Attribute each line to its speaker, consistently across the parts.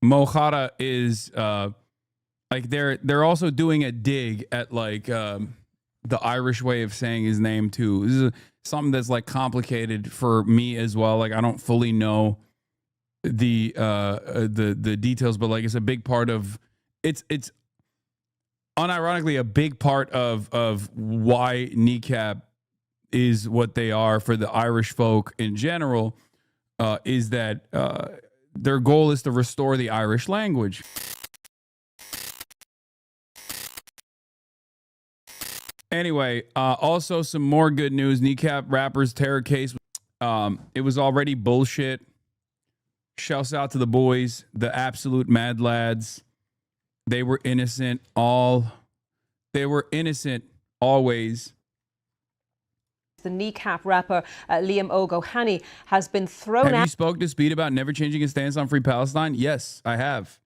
Speaker 1: Mohara is like they're also doing a dig at like the Irish way of saying his name too. This is something that's like complicated for me as well. Like I don't fully know the details, but like it's a big part of it's unironically a big part of why Kneecap is what they are for the Irish folk in general, is that their goal is to restore the Irish language. Anyway, also some more good news. Kneecap rappers terror case. It was already bullshit. Shouts out to the boys, the absolute mad lads. They were innocent. They were innocent always.
Speaker 2: The Kneecap rapper Liam O'Gohany has been thrown out.
Speaker 1: Have you spoke to Speed about never changing his stance on Free Palestine? Yes, I have.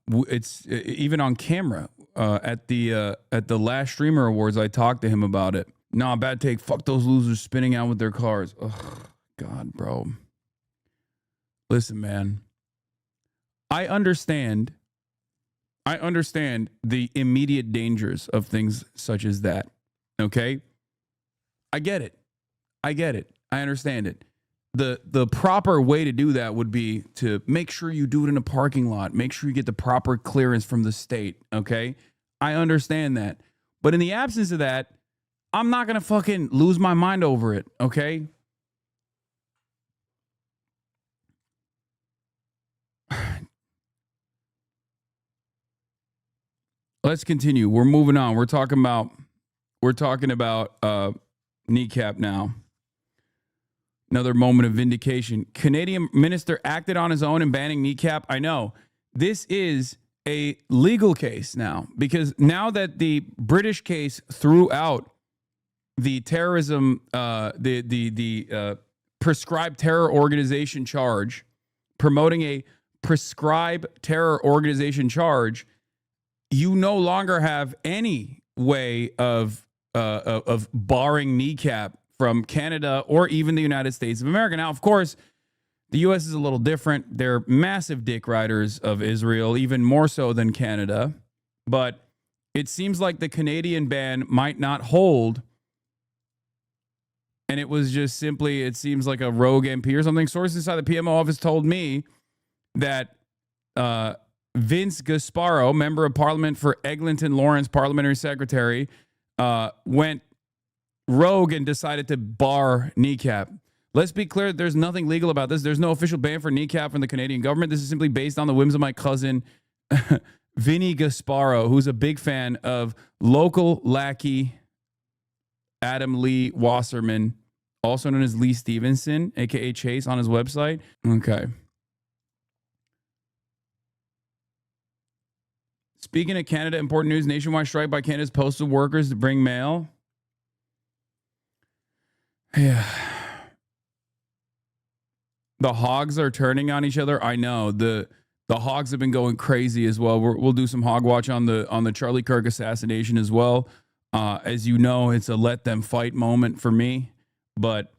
Speaker 1: It's even on camera at the last Streamer Awards. I talked to him about it. Nah, bad take. Fuck those losers spinning out with their cars. Ugh, God, bro. Listen, man. I understand the immediate dangers of things such as that. Okay? I get it. I understand it. The proper way to do that would be to make sure you do it in a parking lot. Make sure you get the proper clearance from the state, okay? I understand that. But in the absence of that, I'm not going to fucking lose my mind over it, okay? Let's continue. We're moving on. We're talking about Kneecap now. Another moment of vindication. Canadian minister acted on his own in banning Kneecap. I know. This is a legal case now, because now that the British case threw out the terrorism, the prescribed terror organization charge, promoting a prescribed terror organization charge, you no longer have any way of barring Kneecap from Canada or even the United States of America. Now, of course, the U.S. is a little different. They're massive dick riders of Israel, even more so than Canada. But it seems like the Canadian ban might not hold. And it was just simply, it seems like a rogue MP or something. Sources inside the PMO office told me that Vince Gasparo, member of parliament for Eglinton Lawrence, parliamentary secretary, went rogue and decided to bar Kneecap. Let's be clear, there's nothing legal about this. There's no official ban for Kneecap from the Canadian government. This is simply based on the whims of my cousin, Vinny Gasparo, who's a big fan of local lackey Adam Lee Wasserman, also known as Lee Stevenson, a.k.a. Chase, on his website. Okay. Speaking of Canada, important news, nationwide strike by Canada's postal workers to bring mail. Yeah. The hogs are turning on each other. I know. The hogs have been going crazy as well. We'll do some hog watch on the Charlie Kirk assassination as well. As you know, it's a let them fight moment for me. But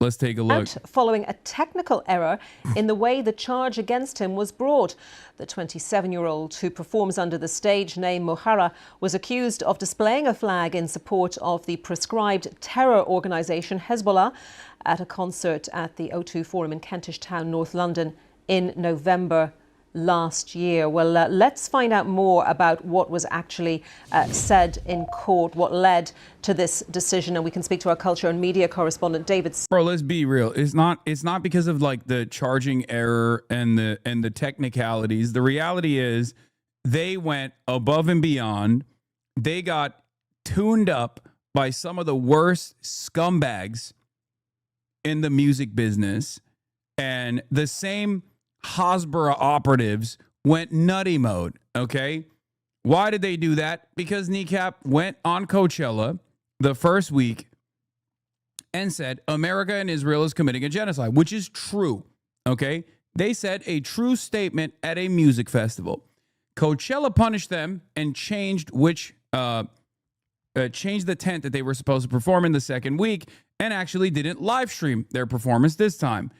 Speaker 1: let's take a look.
Speaker 2: Following a technical error in the way the charge against him was brought. The 27-year-old, who performs under the stage name Mohara, was accused of displaying a flag in support of the prescribed terror organisation Hezbollah at a concert at the O2 Forum in Kentish Town, North London, in November last year. Well, let's find out more about what was actually said in court, what led to this decision, and we can speak to our culture and media correspondent David.
Speaker 1: Bro, let's be real. It's not because of like the charging error and the technicalities. The reality is they went above and beyond. They got tuned up by some of the worst scumbags in the music business, and the same Hasbara operatives went nutty mode, okay? Why did they do that? Because Kneecap went on Coachella the first week and said America and Israel is committing a genocide, which is true, okay? They said a true statement at a music festival. Coachella punished them and changed the tent that they were supposed to perform in the second week, and actually didn't live stream their performance this time.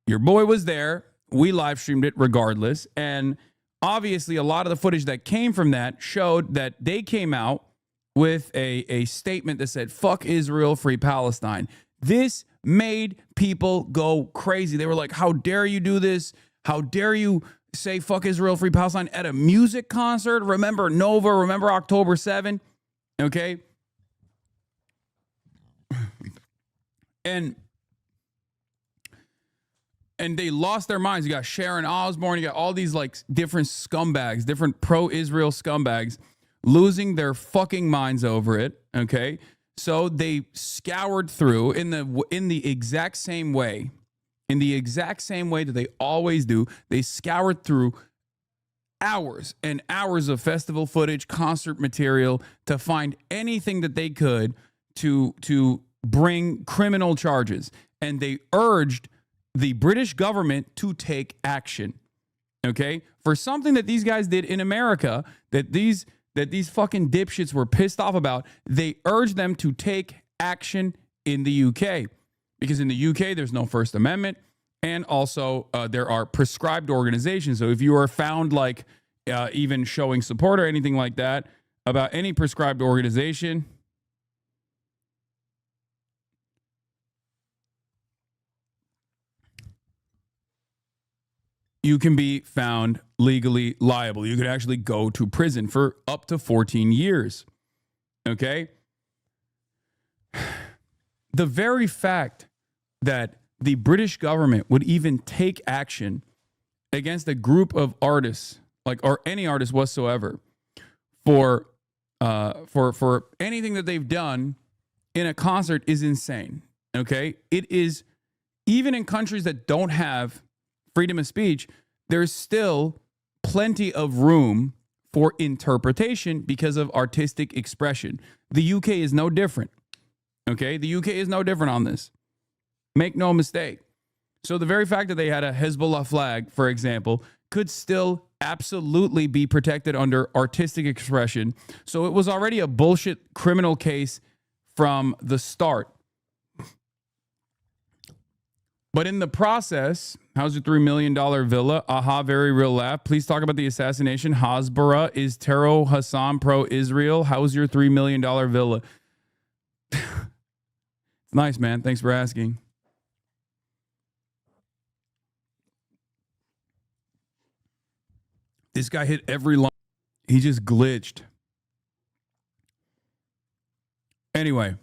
Speaker 1: Your boy was there. we live streamed it regardless. And obviously, a lot of the footage that came from that showed that they came out with a statement that said, fuck Israel, free Palestine. This made people go crazy. They were like, how dare you do this? How dare you say fuck Israel, free Palestine at a music concert? Remember Nova, remember October 7? Okay. And they lost their minds. You got Sharon Osbourne, you got all these like different scumbags, different pro-Israel scumbags losing their fucking minds over it, okay? So they scoured through in the exact same way, that they always do. They scoured through hours and hours of festival footage, concert material to find anything that they could to bring criminal charges. And they urged the British government to take action, okay? For something that these guys did in America, that these fucking dipshits were pissed off about, they urged them to take action in the UK. Because in the UK, there's no First Amendment, and also there are prescribed organizations. So if you are found like even showing support or anything like that about any prescribed organization, you can be found legally liable. You could actually go to prison for up to 14 years. Okay? The very fact that the British government would even take action against a group of artists, like, or any artist whatsoever, for anything that they've done in a concert is insane. Okay? It is, even in countries that don't have freedom of speech, there's still plenty of room for interpretation because of artistic expression. The UK is no different. Okay? The UK is no different on this. Make no mistake. So the very fact that they had a Hezbollah flag, for example, could still absolutely be protected under artistic expression. So it was already a bullshit criminal case from the start. But in the process, how's your $3 million villa? Aha, very real laugh. Please talk about the assassination. Hasbara, is Tero Hassan pro-Israel? How's your $3 million villa? It's nice, man. Thanks for asking. This guy hit every line. He just glitched. Anyway.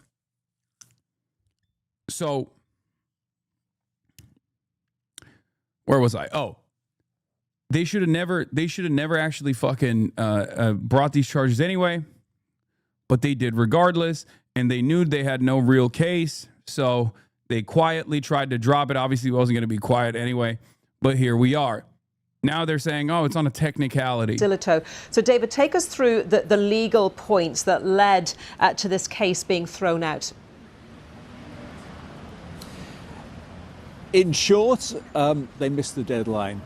Speaker 1: So, where was I? Oh, they should have never actually fucking brought these charges anyway, but they did regardless, and they knew they had no real case, so they quietly tried to drop it. Obviously, it wasn't going to be quiet anyway, but here we are. Now they're saying, oh, it's on a technicality.
Speaker 2: Dilito. So, David, take us through the legal points that led to this case being thrown out.
Speaker 3: In short, they missed the deadline.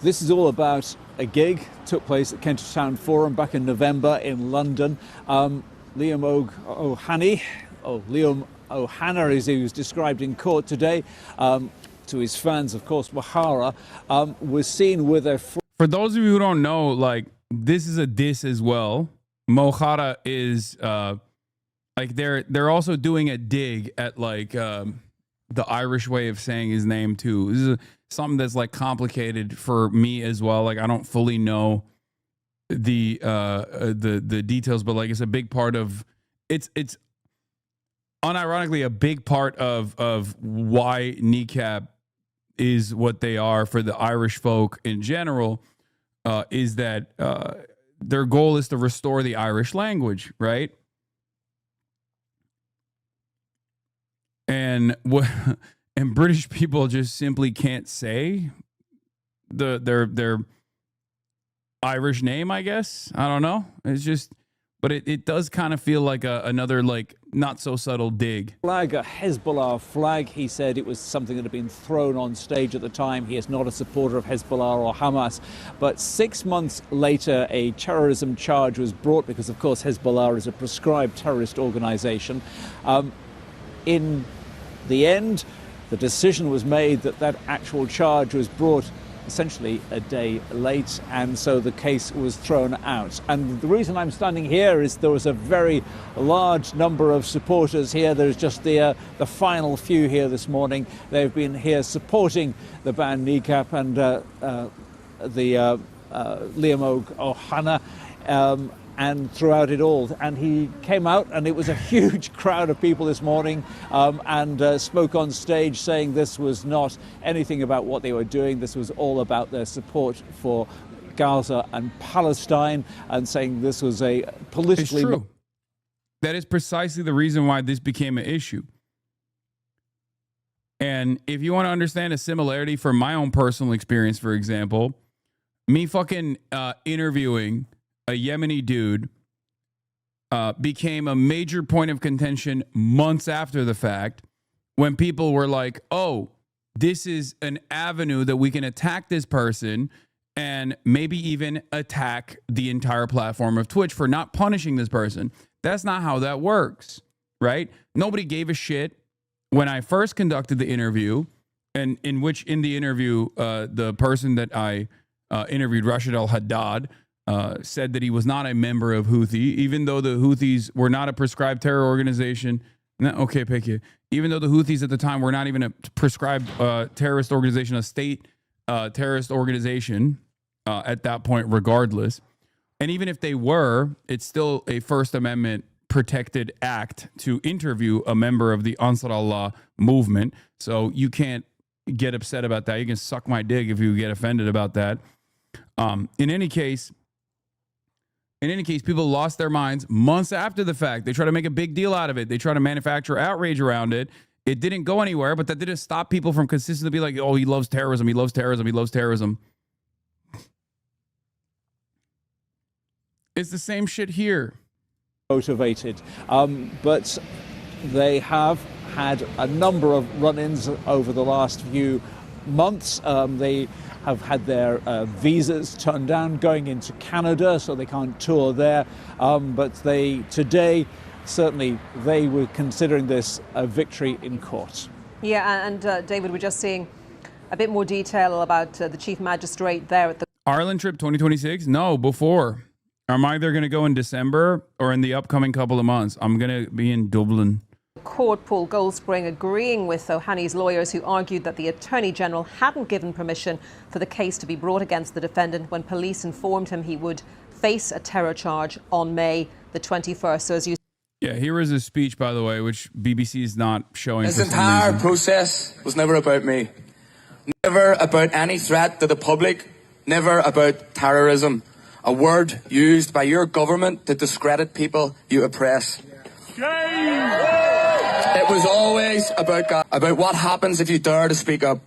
Speaker 3: This is all about a gig, took place at Kentish Town Forum back in November in London. Liam O'Hana, as he was described in court today, to his fans, of course, Mahara, was seen with a...
Speaker 1: For those of you who don't know, like, this is a diss as well. Mohara is, like, they're also doing a dig at, like, the Irish way of saying his name, too. This is something that's, like, complicated for me as well. Like, I don't fully know the details, but, like, it's a big part of... It's unironically a big part of why Kneecap is what they are for the Irish folk in general, is that their goal is to restore the Irish language, right? And British people just simply can't say their Irish name, I guess. I don't know. It's just... But it does kind of feel like another, like, not so subtle dig.
Speaker 3: Flag, a Hezbollah flag. He said it was something that had been thrown on stage at the time. He is not a supporter of Hezbollah or Hamas. But 6 months later, a terrorism charge was brought because, of course, Hezbollah is a proscribed terrorist organization. In the end, the decision was made that actual charge was brought essentially a day late, and so the case was thrown out. And the reason I'm standing here is there was a very large number of supporters here. There's just the final few here this morning. They've been here supporting the band Kneecap and Liam O'Hana, and throughout it all. And he came out, and it was a huge crowd of people this morning, and spoke on stage saying this was not anything about what they were doing. This was all about their support for Gaza and Palestine, and saying this was a politically...
Speaker 1: It's true. That is precisely the reason why this became an issue. And if you want to understand a similarity from my own personal experience, for example, me fucking interviewing a Yemeni dude became a major point of contention months after the fact, when people were like, oh, this is an avenue that we can attack this person and maybe even attack the entire platform of Twitch for not punishing this person. That's not how that works, right? Nobody gave a shit when I first conducted the interview, and in the interview, the person that I interviewed, Rashid al-Haddad, said that he was not a member of Houthi, even though the Houthis were not a prescribed terror organization. Okay, Piker. Even though the Houthis at the time were not even a prescribed terrorist organization, a state terrorist organization at that point, regardless. And even if they were, it's still a First Amendment protected act to interview a member of the Ansar Allah movement. So you can't get upset about that. You can suck my dick if you get offended about that. In any case, people lost their minds months after the fact. They try to make a big deal out of it. They try to manufacture outrage around it. It didn't go anywhere, but that didn't stop people from consistently be like, oh, he loves terrorism. He loves terrorism. He loves terrorism. It's the same shit here.
Speaker 3: Motivated. But they have had a number of run-ins over the last few months. They have had their visas turned down going into Canada, so they can't tour there. But today, certainly, they were considering this a victory in court.
Speaker 2: Yeah, and David, we're just seeing a bit more detail about the Chief Magistrate there at the...
Speaker 1: Ireland trip 2026? No, before. I'm either going to go in December or in the upcoming couple of months. I'm going to be in Dublin.
Speaker 2: Court, Paul Goldspring agreeing with Ohani's lawyers, who argued that the Attorney General hadn't given permission for the case to be brought against the defendant when police informed him he would face a terror charge on May the 21st. So as you...
Speaker 1: Yeah, here is his speech, by the way, which BBC is not showing.
Speaker 4: This entire process was never about me. Never about any threat to the public. Never about terrorism. A word used by your government to discredit people you oppress. It was always about what happens if you dare to speak up.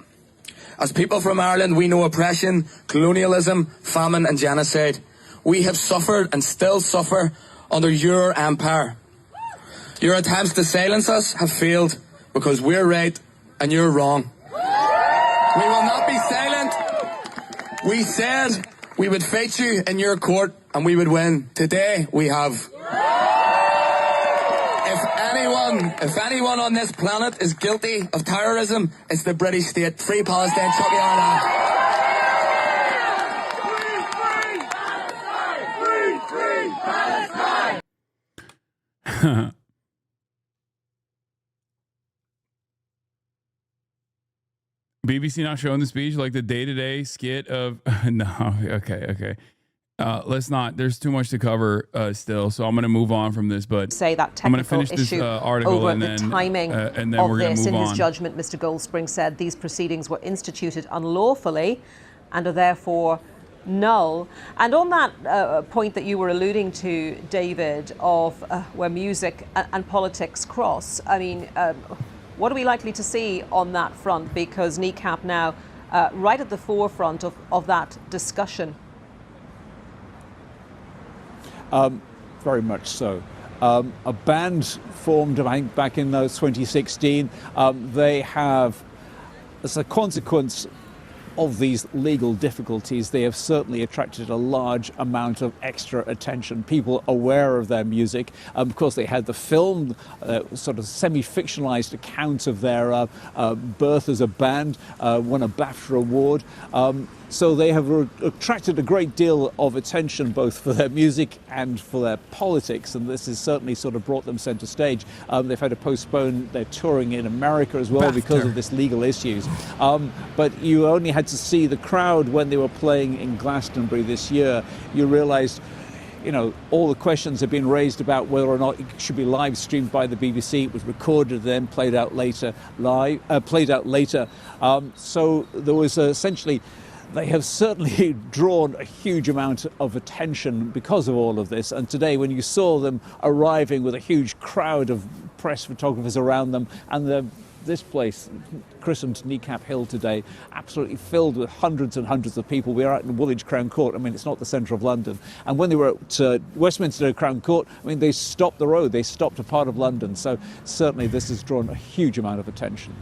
Speaker 4: As people from Ireland, we know oppression, colonialism, famine and genocide. We have suffered and still suffer under your empire. Your attempts to silence us have failed because we're right and you're wrong. We will not be silent. We said we would fight you in your court and we would win. Today we have. If anyone on this planet is guilty of terrorism, it's the British state. Free Palestine, Chucky Ireland. Free Palestine.
Speaker 1: BBC not showing the speech, like the day-to-day skit of... No, okay. Let's not. There's too much to cover still, so I'm going to move on from this. But
Speaker 2: say that
Speaker 1: I'm going to
Speaker 2: technical
Speaker 1: finish this
Speaker 2: issue
Speaker 1: article
Speaker 2: over
Speaker 1: and
Speaker 2: the
Speaker 1: then
Speaker 2: timing
Speaker 1: and then
Speaker 2: of
Speaker 1: we're going
Speaker 2: this.
Speaker 1: to move
Speaker 2: In
Speaker 1: on.
Speaker 2: his judgment, Mr. Goldspring said these proceedings were instituted unlawfully and are therefore null. And on that point that you were alluding to, David, of where music and politics cross, I mean, what are we likely to see on that front? Because Kneecap now right at the forefront of that discussion.
Speaker 3: Very much so. A band formed, I think, back in 2016. They have, as a consequence of these legal difficulties, they have certainly attracted a large amount of extra attention. People aware of their music. Of course, they had the film, sort of semi-fictionalized account of their birth as a band, won a BAFTA award. So they have attracted a great deal of attention both for their music and for their politics, and this has certainly sort of brought them centre stage. They've had to postpone their touring in America as well because of this legal issues. But you only had to see the crowd when they were playing in Glastonbury this year. You realised, you know, all the questions have been raised about whether or not it should be live streamed by the BBC. It was recorded, then played out later. So there was essentially, they have certainly drawn a huge amount of attention because of all of this. And today, when you saw them arriving with a huge crowd of press photographers around them, and this place, christened Kneecap Hill today, absolutely filled with hundreds and hundreds of people. We are out in Woolwich Crown Court. I mean, it's not the centre of London. And when they were at Westminster Crown Court, I mean, they stopped the road. They stopped a part of London. So certainly this has drawn a huge amount of attention.